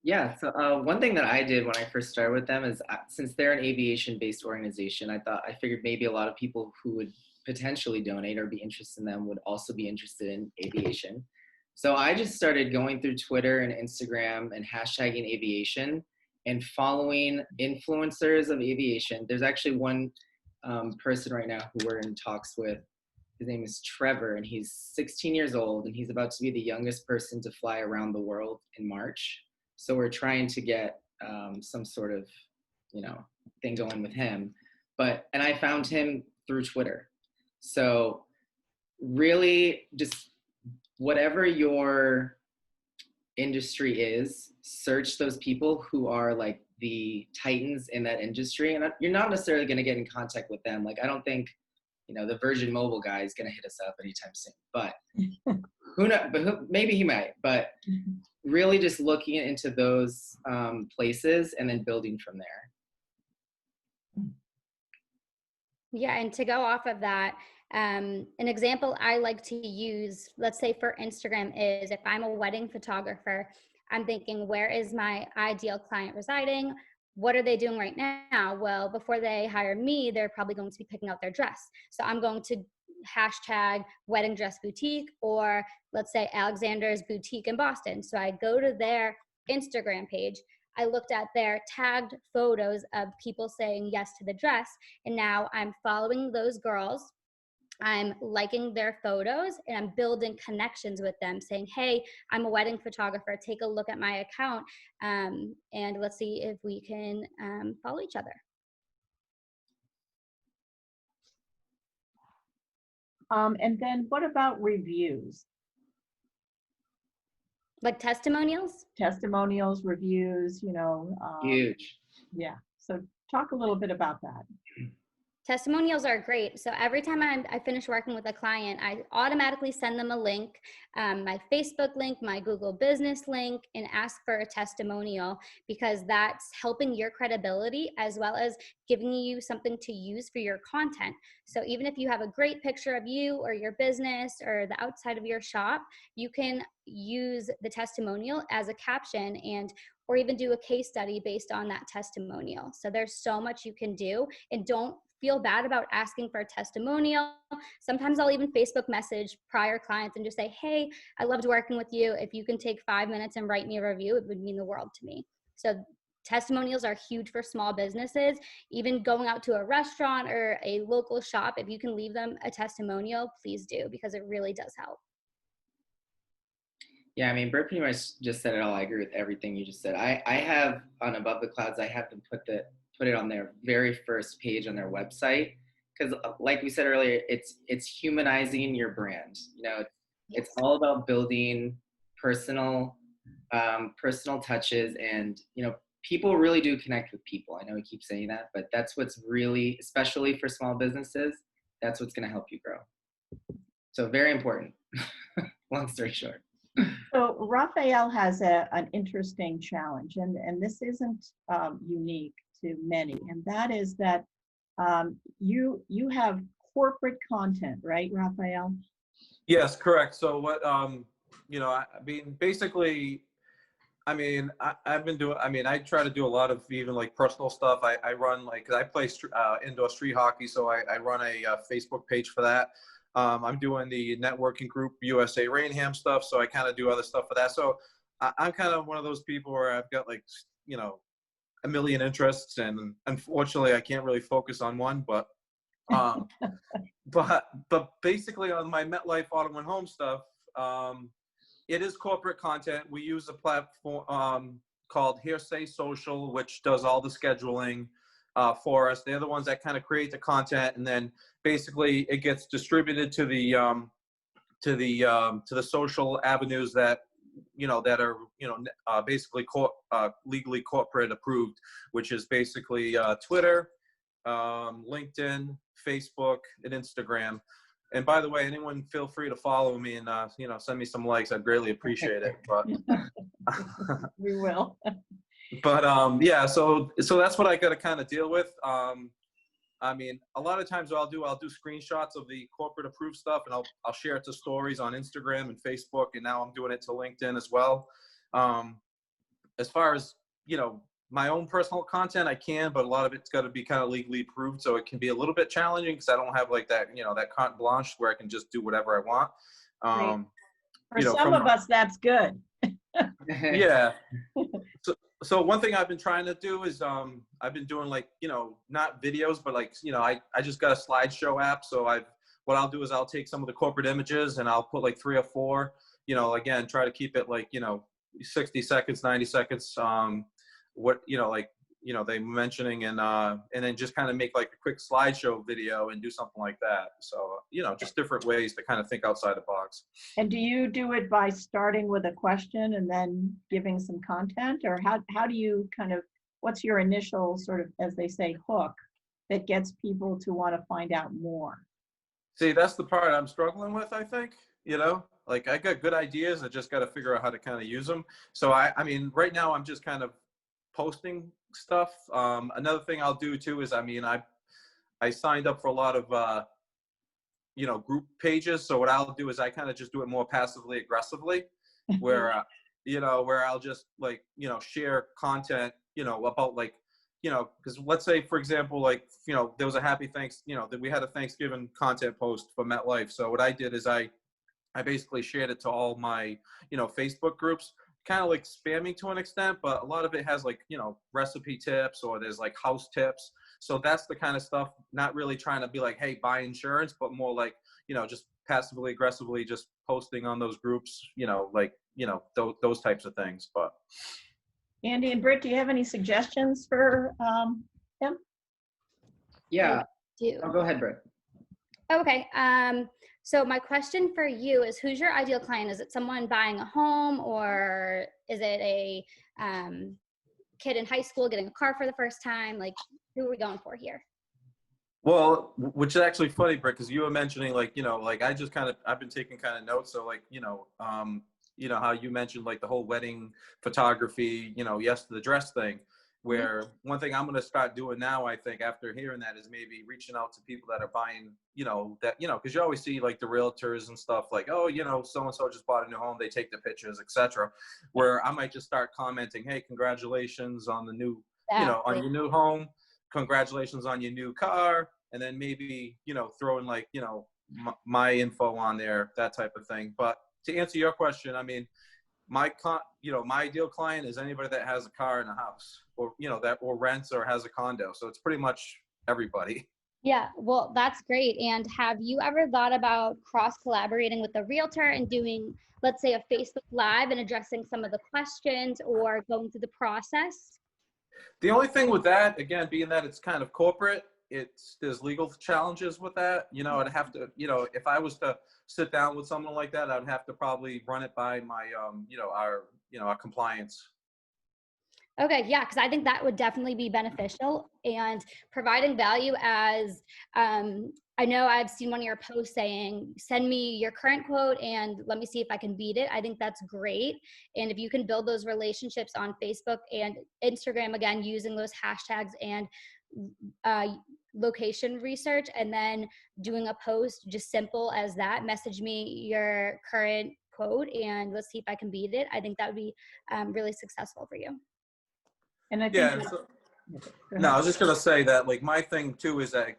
C: Yeah, so one thing that I did when I first started with them is since they're an aviation-based organization, I figured maybe a lot of people who would potentially donate or be interested in them would also be interested in aviation. So I just started going through Twitter and Instagram and hashtagging aviation and following influencers of aviation. There's actually one person right now who we're in talks with. His name is Trevor, and he's 16 years old, and he's about to be the youngest person to fly around the world in March. So we're trying to get some sort of, thing going with him. And I found him through Twitter. So really just whatever your industry is, search those people who are like the titans in that industry. And you're not necessarily going to get in contact with them. Like, I don't think, the Virgin Mobile guy is going to hit us up anytime soon, but who knows, maybe he might, but really just looking into those places and then building from there.
B: Yeah, and to go off of that, an example I like to use, let's say for Instagram, is if I'm a wedding photographer, I'm thinking, where is my ideal client residing? What are they doing right now? Well, before they hire me, they're probably going to be picking out their dress. So I'm going to hashtag wedding dress boutique, or let's say Alexander's boutique in Boston. So I go to their Instagram page. I looked at their tagged photos of people saying yes to the dress. And now I'm following those girls. I'm liking their photos and I'm building connections with them saying, hey, I'm a wedding photographer. Take a look at my account and let's see if we can follow each other.
A: And then what about reviews?
B: Like testimonials?
A: Testimonials, reviews,
C: Huge.
A: Yeah. So talk a little bit about that.
B: Testimonials are great. So every time I finish working with a client, I automatically send them a link, my Facebook link, my Google business link, and ask for a testimonial, because that's helping your credibility as well as giving you something to use for your content. So even if you have a great picture of you or your business or the outside of your shop, you can use the testimonial as a caption or even do a case study based on that testimonial. So there's so much you can do, and don't feel bad about asking for a testimonial. Sometimes I'll even Facebook message prior clients and just say, hey, I loved working with you. If you can take 5 minutes and write me a review, it would mean the world to me. So testimonials are huge for small businesses. Even going out to a restaurant or a local shop, if you can leave them a testimonial, please do, because it really does help.
C: Yeah, I mean, Britt pretty much just said it all. I agree with everything you just said. I have on Above the Clouds, I have them put it on their very first page on their website, because like we said earlier, it's humanizing your brand. It's all about building personal touches, and people really do connect with people. I know we keep saying that, but that's what's really, especially for small businesses, that's what's going to help you grow. So very important. Long story short.
A: So Raphael has an interesting challenge, and this isn't unique to many, and that is that you have corporate content, right, Raphael?
I: Yes, correct. So what, I mean, basically, I've been doing, I try to do a lot of even like personal stuff. I run like, 'cause I play indoor street hockey, so I run a Facebook page for that. I'm doing the networking group USA Rainham stuff, so I kind of do other stuff for that. So I'm kind of one of those people where I've got like, a million interests, and unfortunately I can't really focus on one, but um, but basically on my MetLife Auto and Home stuff, it is corporate content. We use a platform called Hearsay Social, which does all the scheduling for us. They're the ones that kind of create the content, and then basically it gets distributed to the social avenues that that are basically legally corporate approved, which is basically Twitter, LinkedIn, Facebook, and Instagram. And by the way, anyone feel free to follow me and send me some likes. I'd greatly appreciate it. But
A: We will.
I: but yeah, so that's what I got to kind of deal with. A lot of times what I'll do screenshots of the corporate approved stuff, and I'll share it to stories on Instagram and Facebook, and now I'm doing it to LinkedIn as well. As far as my own personal content, I can, but a lot of it's got to be kind of legally approved, so it can be a little bit challenging because I don't have like that that carte blanche where I can just do whatever I want.
A: Right. For some of us, that's good.
I: Yeah. So one thing I've been trying to do is I've been doing like not videos, but like I just got a slideshow app. So what I'll do is I'll take some of the corporate images and I'll put like 3 or 4. Again, try to keep it like 60 seconds, 90 seconds. They mentioning, and then just kind of make like a quick slideshow video and do something like that. So just different ways to kind of think outside the box.
A: And do you do it by starting with a question and then giving some content, or how do you what's your initial sort of, as they say, hook that gets people to want to find out more?
I: See, that's the part I'm struggling with, I think. Like I got good ideas, I just got to figure out how to kind of use them. So I mean right now I'm just kind of posting stuff. Another thing I'll do too is I signed up for a lot of group pages. So what I'll do is I kind of just do it more passively aggressively, where where I'll just like share content about like because let's say for example like there was a happy that we had a Thanksgiving content post for MetLife. So what I did is I basically shared it to all my Facebook groups, kind of like spamming to an extent, but a lot of it has like recipe tips, or there's like house tips. So that's the kind of stuff, not really trying to be like, hey, buy insurance, but more like just passively aggressively just posting on those groups, those types of things. But
A: Andy and Britt, do you have any suggestions for him?
C: Yeah.
B: Do.
C: Oh, go ahead, Britt.
B: Okay. So my question for you is, who's your ideal client? Is it someone buying a home, or is it a kid in high school getting a car for the first time? Like, who are we going for here?
I: Well, which is actually funny, Britt, because you were mentioning like, like I've been taking kind of notes. So like, how you mentioned like the whole wedding photography, yes to the dress thing, where one thing I'm going to start doing now, I think after hearing that, is maybe reaching out to people that are buying, because you always see like the realtors and stuff like, oh, so-and-so just bought a new home. They take the pictures, etc. Where I might just start commenting, hey, congratulations on the new, on your new home. Congratulations on your new car. And then maybe, throwing like, my info on there, that type of thing. But to answer your question, I mean, my ideal client is anybody that has a car and a house, or that or rents or has a condo. So it's pretty much everybody.
B: Yeah, well, that's great. And have you ever thought about cross collaborating with a realtor and doing, let's say, a Facebook Live and addressing some of the questions or going through the process?
I: The only thing with that, again, being that it's kind of corporate, there's legal challenges with that. I'd have to, if I was to sit down with someone like that, I'd have to probably run it by my, our compliance.
B: Okay, yeah, because I think that would definitely be beneficial and providing value as, I know I've seen one of your posts saying, send me your current quote and let me see if I can beat it. I think that's great. And if you can build those relationships on Facebook and Instagram, again, using those hashtags and location research and then doing a post just simple as that. Message me your current quote and let's see if I can beat it. I think that would be really successful for you.
A: And I think
I: Yeah.
A: that-
I: So,
A: Go
I: no, I
A: ahead.
I: was just gonna say that, like, my thing too is that,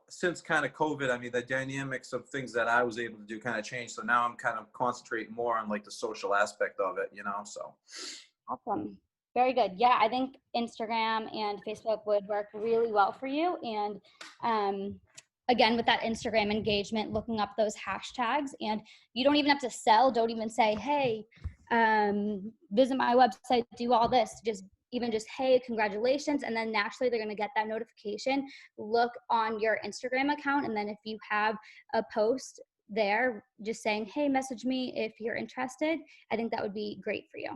I: since kind of COVID, I mean, the dynamics of things that I was able to do kind of changed. So now I'm kind of concentrating more on like the social aspect of it, so.
B: Awesome. Very good. Yeah, I think Instagram and Facebook would work really well for you. And again, with that Instagram engagement, looking up those hashtags, and you don't even have to sell. Don't even say, hey, visit my website, do all this. Just hey, congratulations. And then naturally they're going to get that notification. Look on your Instagram account. And then if you have a post there just saying, hey, message me if you're interested, I think that would be great for you.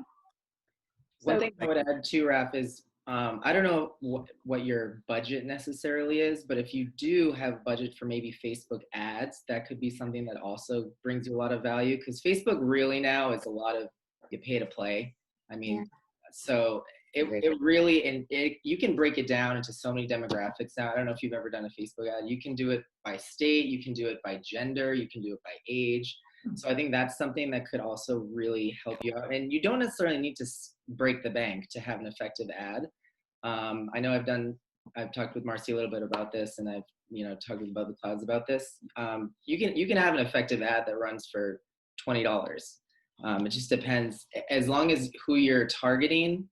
C: One
A: So-
C: thing I would add too, Raph, is I don't know what your budget necessarily is, but if you do have budget for maybe Facebook ads, that could be something that also brings you a lot of value, because Facebook really now is a lot of you pay to play. I mean,
B: Yeah.
C: so it really, and you can break it down into so many demographics now. I don't know if you've ever done a Facebook ad. You can do it by state, you can do it by gender, you can do it by age. So I think that's something that could also really help you out. And you don't necessarily need to break the bank to have an effective ad. I know I've talked with Marcy a little bit about this, and I've talked with Above the Clouds about this. You can have an effective ad that runs for $20. It just depends, as long as who you're targeting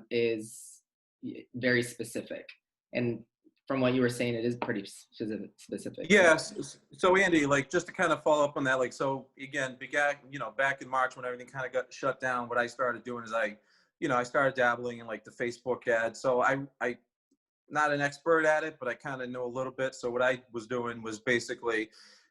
C: is very specific. And from what you were saying, it is pretty specific.
I: Yes. So Andy, like, just to kind of follow up on that, like, so again, back in March when everything kind of got shut down, what I started doing is I started dabbling in like the Facebook ad. So I not an expert at it, but I kind of know a little bit. So what I was doing was basically,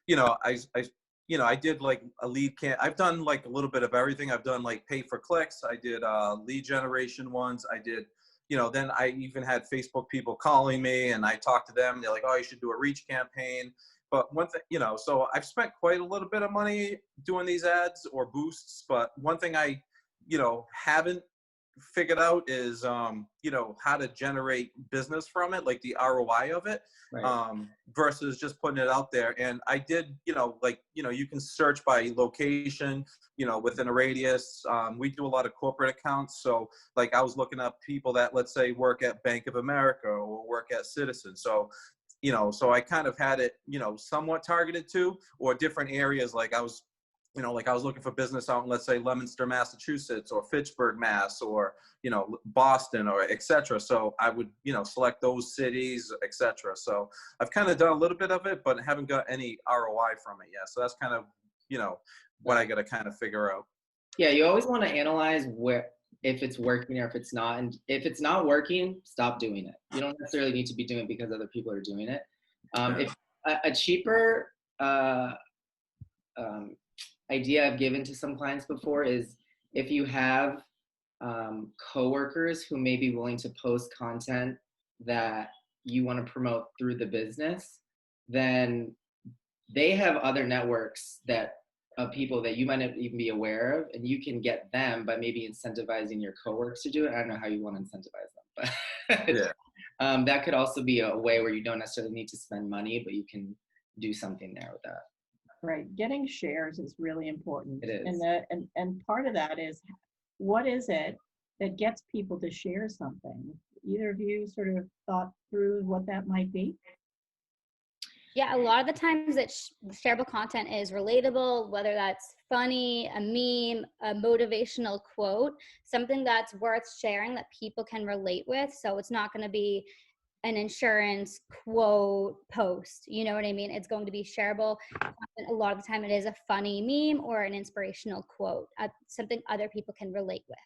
I: I did like a lead I've done like a little bit of everything. I've done like pay for clicks. I did lead generation ones. I did, then I even had Facebook people calling me and I talked to them. They're like, oh, you should do a reach campaign. But one thing, so I've spent quite a little bit of money doing these ads or boosts. But one thing I, haven't figured out is, how to generate business from it, like the ROI of it,
C: Right.
I: versus just putting it out there. And I did, you can search by location, within a radius. We do a lot of corporate accounts. So like I was looking up people that, let's say, work at Bank of America or work at Citizens. So, so I kind of had it, somewhat targeted to, or different areas. Like I was looking for business out in, let's say, Leominster, Massachusetts, or Fitchburg, Mass, or, Boston, or et cetera. So I would, select those cities, et cetera. So I've kind of done a little bit of it, but haven't got any ROI from it yet. So that's kind of, what I got to kind of figure out.
C: Yeah, you always want to analyze if it's working or if it's not. And if it's not working, stop doing it. You don't necessarily need to be doing it because other people are doing it. If a cheaper idea I've given to some clients before is, if you have coworkers who may be willing to post content that you want to promote through the business, then they have other networks of people that you might not even be aware of, and you can get them by maybe incentivizing your coworkers to do it. I don't know how you want to incentivize them, but that could also be a way where you don't necessarily need to spend money, but you can do something there with that.
A: Right. Getting shares is really important.
C: It is.
A: And part of that is, what is it that gets people to share something? Either of you sort of thought through what that might be?
B: Yeah, a lot of the times that shareable content is relatable, whether that's funny, a meme, a motivational quote, something that's worth sharing that people can relate with. So it's not going to be an insurance quote post, you know what I mean? It's going to be shareable. A lot of the time it is a funny meme or an inspirational quote, something other people can relate with.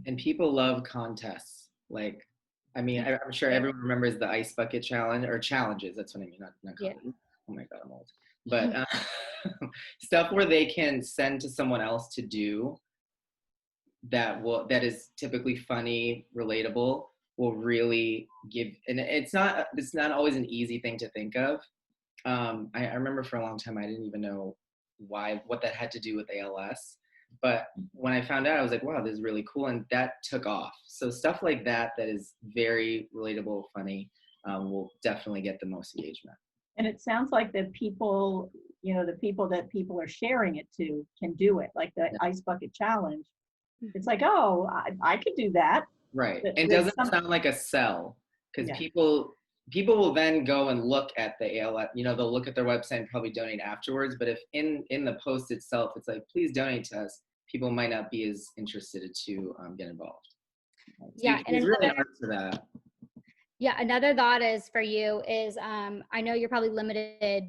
C: And people love contests. Like, I mean, I'm sure everyone remembers the ice bucket challenge, or challenges. That's what I mean, not
B: Yeah.
C: Oh my God, I'm old. But stuff where they can send to someone else to do that is typically funny, relatable, will really give. And it's not always an easy thing to think of. I remember for a long time I didn't even know what that had to do with ALS. But when I found out, I was like, wow, this is really cool. And that took off. So stuff like that is very relatable, funny. will definitely get the most engagement.
A: And it sounds like the people, the people that people are sharing it to can do it, like the ice bucket challenge. It's like, oh, I could do that.
C: Right.
A: But
C: And
A: there's
C: doesn't sound like a sell, because
A: Yeah.
C: people will then go and look at the ALS, they'll look at their website and probably donate afterwards. But if in the post itself, it's like, please donate to us, people might not be as interested to get involved. So
B: Yeah, and
C: it's really an art to that.
B: Yeah, another thought is for you is I know you're probably limited,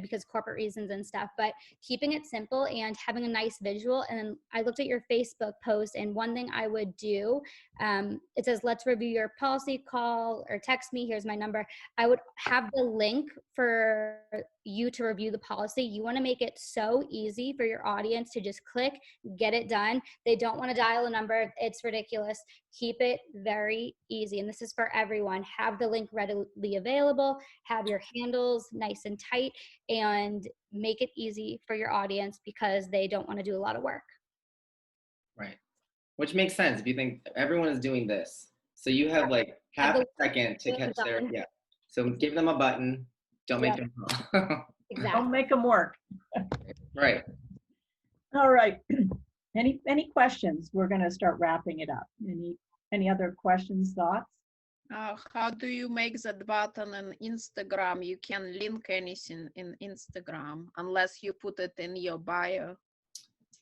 B: because corporate reasons and stuff, but keeping it simple and having a nice visual. And then I looked at your Facebook post, and one thing I would do, it says, let's review your policy, call or text me. Here's my number. I would have the link for you to review the policy. You want to make it so easy for your audience to just click, get it done. They don't want to dial a number. It's ridiculous. Keep it very easy. And this is for everyone. Have the link readily available, have your handles nice and tight, and make it easy for your audience because they don't want to do a lot of work.
C: Right. Which makes sense if you think everyone is doing this. So you have like half a second to catch their, yeah. So give them a button. Don't make them call.
B: Exactly.
A: Don't make them work.
C: Right.
A: All right. Any questions? We're going to start wrapping it up. Any other questions, thoughts?
G: How do you make that button in Instagram? You can link anything in Instagram unless you put it in your bio.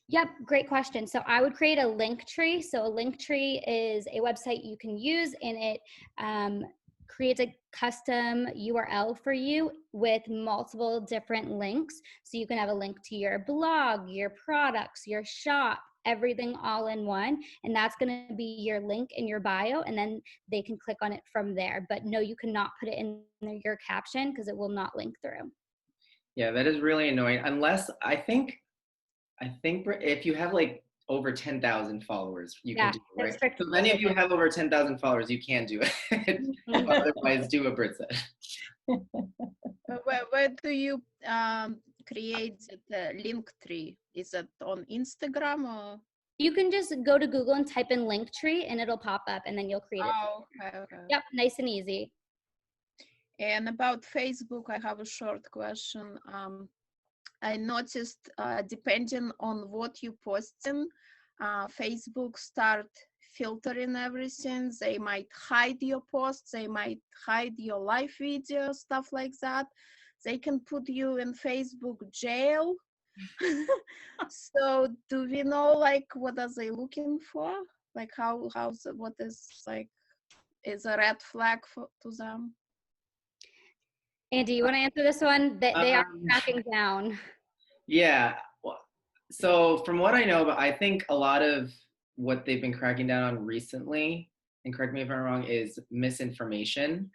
B: Yep, great question. So I would create a link tree. So a link tree is a website you can use, and it creates a custom URL for you with multiple different links. So you can have a link to your blog, your products, your shop, everything all in one. And that's going to be your link in your bio, and then they can click on it from there. But no, you cannot put it in your caption because it will not link through.
C: Yeah, that is really annoying. Unless I think if you have like over 10,000 followers, you can do it, right? So many of you have over 10,000 followers, you can do it. Otherwise, do what Britt said.
G: Where do you create the link tree? Is it on Instagram or?
B: You can just go to Google and type in Linktree and it'll pop up, and then you'll create it.
G: Oh, okay.
B: Yep, nice and easy.
G: And about Facebook, I have a short question. I noticed depending on what you posting, Facebook start filtering everything. They might hide your posts, they might hide your live video, stuff like that. They can put you in Facebook jail. So do we know like what are they looking for? Like what is like is a red flag to them?
B: Andy, you want to answer this one? They are cracking down.
C: Yeah. So from what I know, but I think a lot of what they've been cracking down on recently, and correct me if I'm wrong, is misinformation.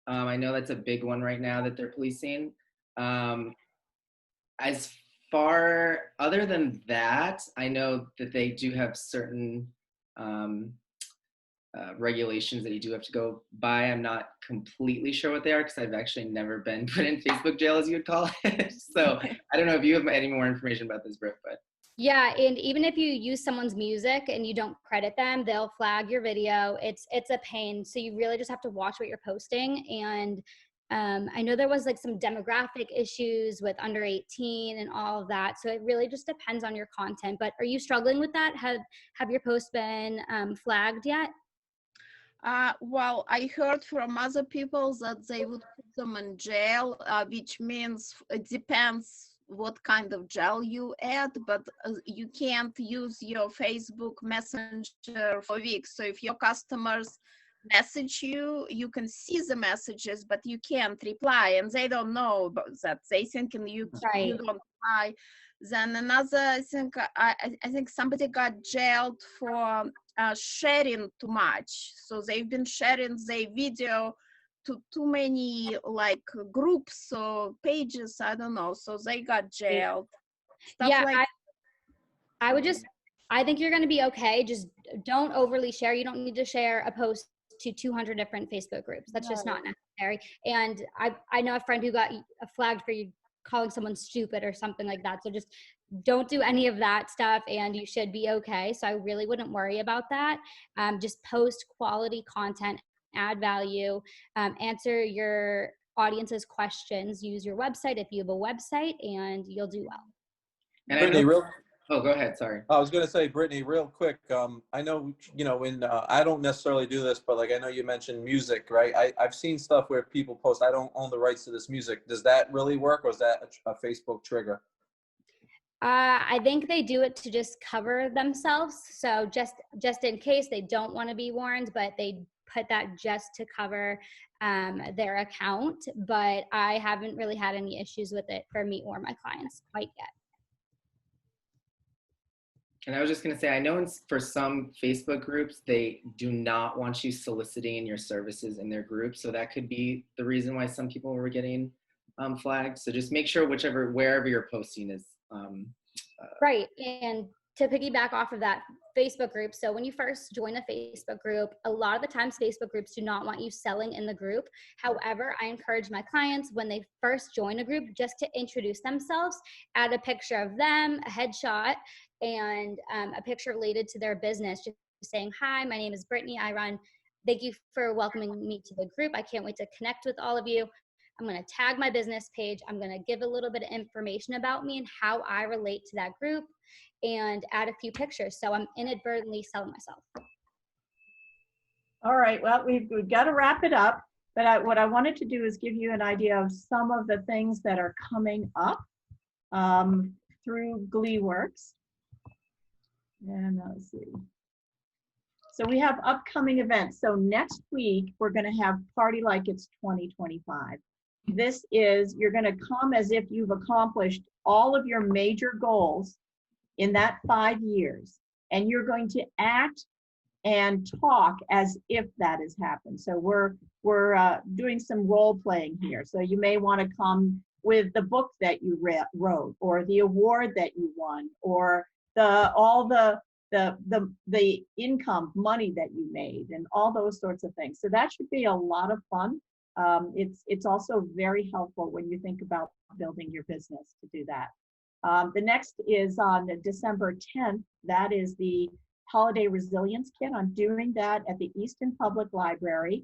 C: I know that's a big one right now that they're policing. As far, other than that, I know that they do have certain regulations that you do have to go by. I'm not completely sure what they are because I've actually never been put in Facebook jail, as you would call it. So I don't know if you have any more information about this, Britt, but.
B: Yeah, and even if you use someone's music and you don't credit them, they'll flag your video. It's a pain. So you really just have to watch what you're posting. And I know there was like some demographic issues with under 18 and all of that. So it really just depends on your content. But are you struggling with that? Have your posts been flagged yet?
G: Well, I heard from other people that they would put them in jail, which means it depends what kind of jail you add, but you can't use your Facebook Messenger for weeks. So if your customers message you, you can see the messages, but you can't reply, and they don't know about that. They thinking you don't reply. Then another thing, I think somebody got jailed for sharing too much. So they've been sharing their video to too many like groups or pages, I don't know. So they got jailed.
B: Yeah, like I think you're going to be okay. Just don't overly share. You don't need to share a post to 200 different Facebook groups. That's just not necessary. And I know a friend who got flagged for you calling someone stupid or something like that. So just don't do any of that stuff and you should be okay. So I really wouldn't worry about that. Just post quality content add value, answer your audience's questions, use your website if you have a website, and you'll do well.
C: And I
I: Brittany,
C: know, oh, go ahead. Sorry.
I: I was going to say, Brittany, real quick. I know, I don't necessarily do this, but like, I know you mentioned music, right? I've seen stuff where people post, I don't own the rights to this music. Does that really work, or is that a Facebook trigger?
B: I think they do it to just cover themselves. So just in case they don't want to be warned, but they put that just to cover their account. But I haven't really had any issues with it for me or my clients quite yet.
C: And I was just going to say, I know for some Facebook groups, they do not want you soliciting your services in their group. So that could be the reason why some people were getting flagged. So just make sure wherever you're posting is.
B: Right. And to piggyback off of that Facebook group, so when you first join a Facebook group, a lot of the times Facebook groups do not want you selling in the group. However, I encourage my clients when they first join a group just to introduce themselves, add a picture of them, a headshot, and a picture related to their business, just saying, hi, my name is Brittany. Thank you for welcoming me to the group. I can't wait to connect with all of you. I'm going to tag my business page. I'm going to give a little bit of information about me and how I relate to that group, and add a few pictures. So I'm inadvertently selling myself.
A: All right, well, we've got to wrap it up, but what I wanted to do is give you an idea of some of the things that are coming up through Gleeworks. And let's see. So we have upcoming events. So next week, we're going to have Party Like It's 2025. This is, you're going to come as if you've accomplished all of your major goals in that 5 years, and you're going to act and talk as if that has happened. So we're doing some role playing here. So you may want to come with the book that you wrote, or the award that you won, or all the income, money that you made, and all those sorts of things. So that should be a lot of fun. It's also very helpful when you think about building your business to do that. The next is on December 10th. That is the Holiday Resilience Kit. I'm doing that at the Easton Public Library.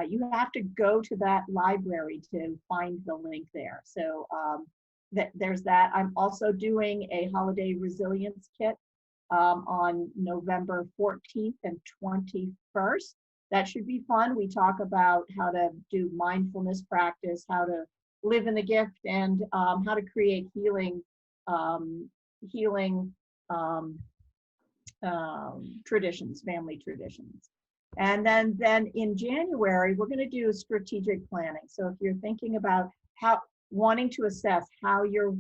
A: You have to go to that library to find the link there. So there's that. I'm also doing a Holiday Resilience Kit on November 14th and 21st. That should be fun. We talk about how to do mindfulness practice, how to live in the gift, and how to create healing traditions, family traditions. And then in January, we're going to do strategic planning. So if you're thinking about wanting to assess how your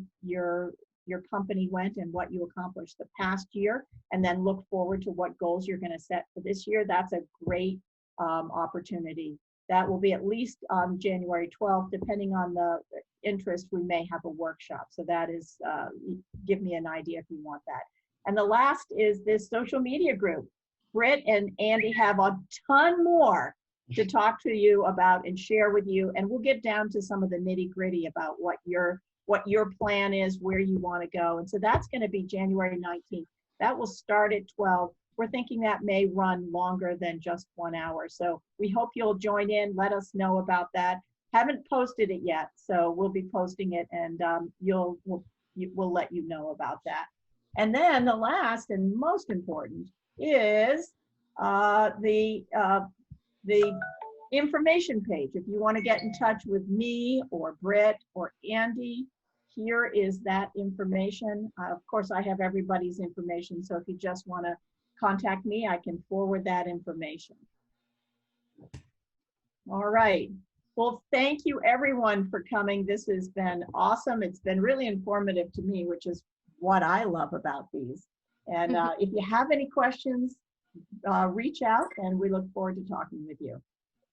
A: company went and what you accomplished the past year, and then look forward to what goals you're going to set for this year, that's a great opportunity. That will be at least on January 12th. Depending on the interest, we may have a workshop. So that is, give me an idea if you want that. And the last is this social media group. Britt and Andy have a ton more to talk to you about and share with you. And we'll get down to some of the nitty gritty about what your plan is, where you want to go. And so that's going to be January 19th. That will start at 12. We're thinking that may run longer than just 1 hour. So we hope you'll join in. Let us know about that. Haven't posted it yet, so we'll be posting it, and we'll let you know about that. And then the last and most important is the information page. If you want to get in touch with me or Britt or Andy, here is that information. Of course, I have everybody's information, so if you just want to contact me, I can forward that information. All right. Well, thank you everyone for coming. This has been awesome. It's been really informative to me, which is what I love about these. And if you have any questions, reach out, and we look forward to talking with you.